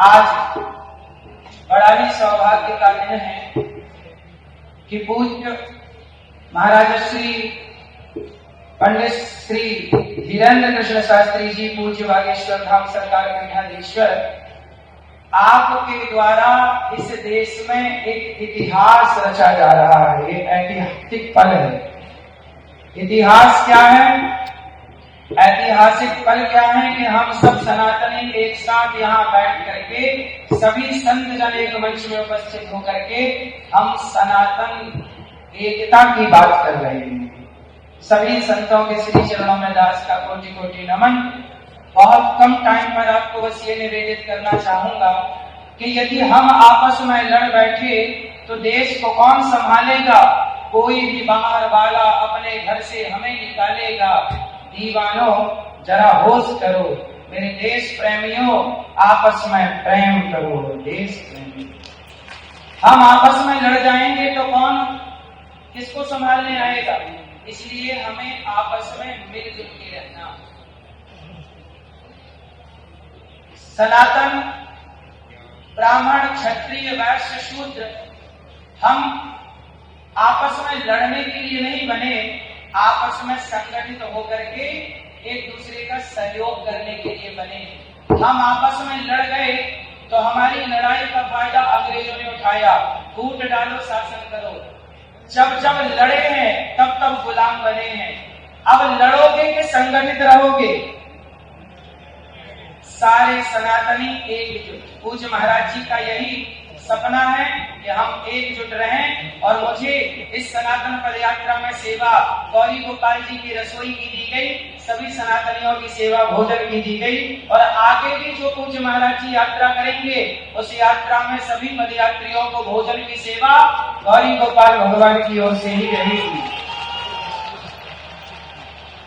आज बड़ा ही सौभाग्य का दिन है कि पूज्य महाराज श्री पंडित श्री धीरेन्द्र कृष्ण शास्त्री जी पूज्य बागेश्वर धाम सरकार पीठाधीश्वर आपके द्वारा इस देश में एक इतिहास रचा जा रहा है। ये ऐतिहासिक पल है। इतिहास क्या है? ऐतिहासिक पल क्या है कि हम सब सनातनी एक साथ यहाँ बैठ करके सभी संत जन एक मंच में उपस्थित होकर के हम सनातन एकता की बात कर रहे हैं। सभी संतों के श्री चरणों में दास का कोटि कोटि नमन। बहुत कम टाइम पर आपको बस ये निवेदित करना चाहूंगा कि यदि हम आपस में लड़ बैठे तो देश को कौन संभालेगा? कोई भी बाहर वाला अपने घर से हमें निकालेगा। दीवानों जरा होश करो, मेरे देश प्रेमियों आपस में प्रेम करो। देश प्रेमी हम आपस में लड़ जाएंगे तो कौन किसको संभालने आएगा? इसलिए हमें आपस में मिलजुल के रहना। सनातन ब्राह्मण क्षत्रिय वैश्य शूद्र हम आपस में लड़ने के लिए नहीं बने, आपस में संगठित होकर के एक दूसरे का सहयोग करने के लिए बने। हम आपस में लड़ गए तो हमारी लड़ाई का फायदा अंग्रेजों ने उठाया। कूट डालो, शासन करो। जब जब लड़े हैं तब तब गुलाम बने हैं। अब लड़ोगे कि संगठित रहोगे? सारे सनातनी एकजुट। पूज्य महाराज जी का यही सपना है कि हम एकजुट रहें। और मुझे इस सनातन पदयात्रा में सेवा गौरी गोपाल जी की रसोई की दी गई, सभी सनातनियों की सेवा भोजन की दी गई। और आगे भी जो पूज्य महाराज जी यात्रा करेंगे उस यात्रा में सभी पदयात्रियों को भोजन की सेवा गौरी गोपाल भगवान की ओर से ही रहेगी।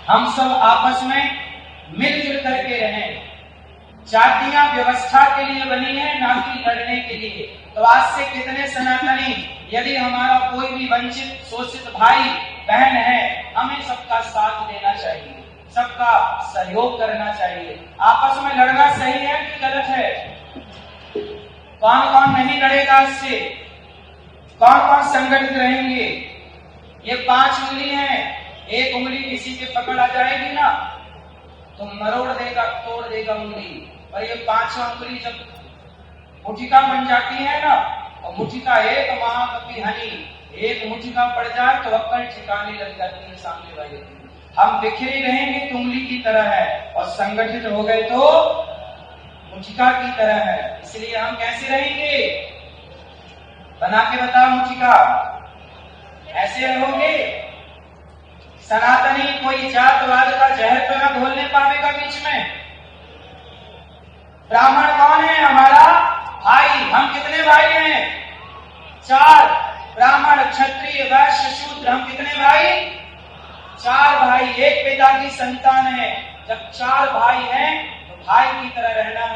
हम सब आपस में मिलजुल करके रहें। जातियां व्यवस्था के लिए बनी है, ना कि लड़ने के लिए। तो आज से कितने सनातनी, यदि हमारा कोई भी वंचित शोषित भाई बहन है, हमें सबका साथ देना चाहिए, सबका सहयोग करना चाहिए। आपस में लड़ना सही है कि गलत है? कौन कौन नहीं लड़ेगा इससे? कौन कौन संगठित रहेंगे? ये 5 उंगली है, एक उंगली किसी के पकड़ आ जाएगी ना तो मरोड़ देगा, तोड़ देगा उंगली। और ये 5 उंगली जब मुठिका बन जाती है ना, और मुठिका एक महाकपि हनी, एक मुठिका पड़ जाए तो अक्कल ठिकाने लग जाती है सामने वाले की। हम बिखरे रहेंगे तो उंगली की तरह है, और संगठित हो गए तो मुठिका की तरह है। इसलिए हम कैसे रहेंगे? बना के बताओ मुठिका, ऐसे रहोगे? सनातनी कोई जातवाद का जहर तो न घोलने पावेगा बीच में। ब्राह्मण कौन है? हमारा भाई। हम कितने भाई हैं? 4। ब्राह्मण क्षत्रिय वैश्य शूद्र हम कितने भाई? 4 भाई। एक पिता की संतान है। जब 4 भाई हैं तो भाई की तरह रहना है।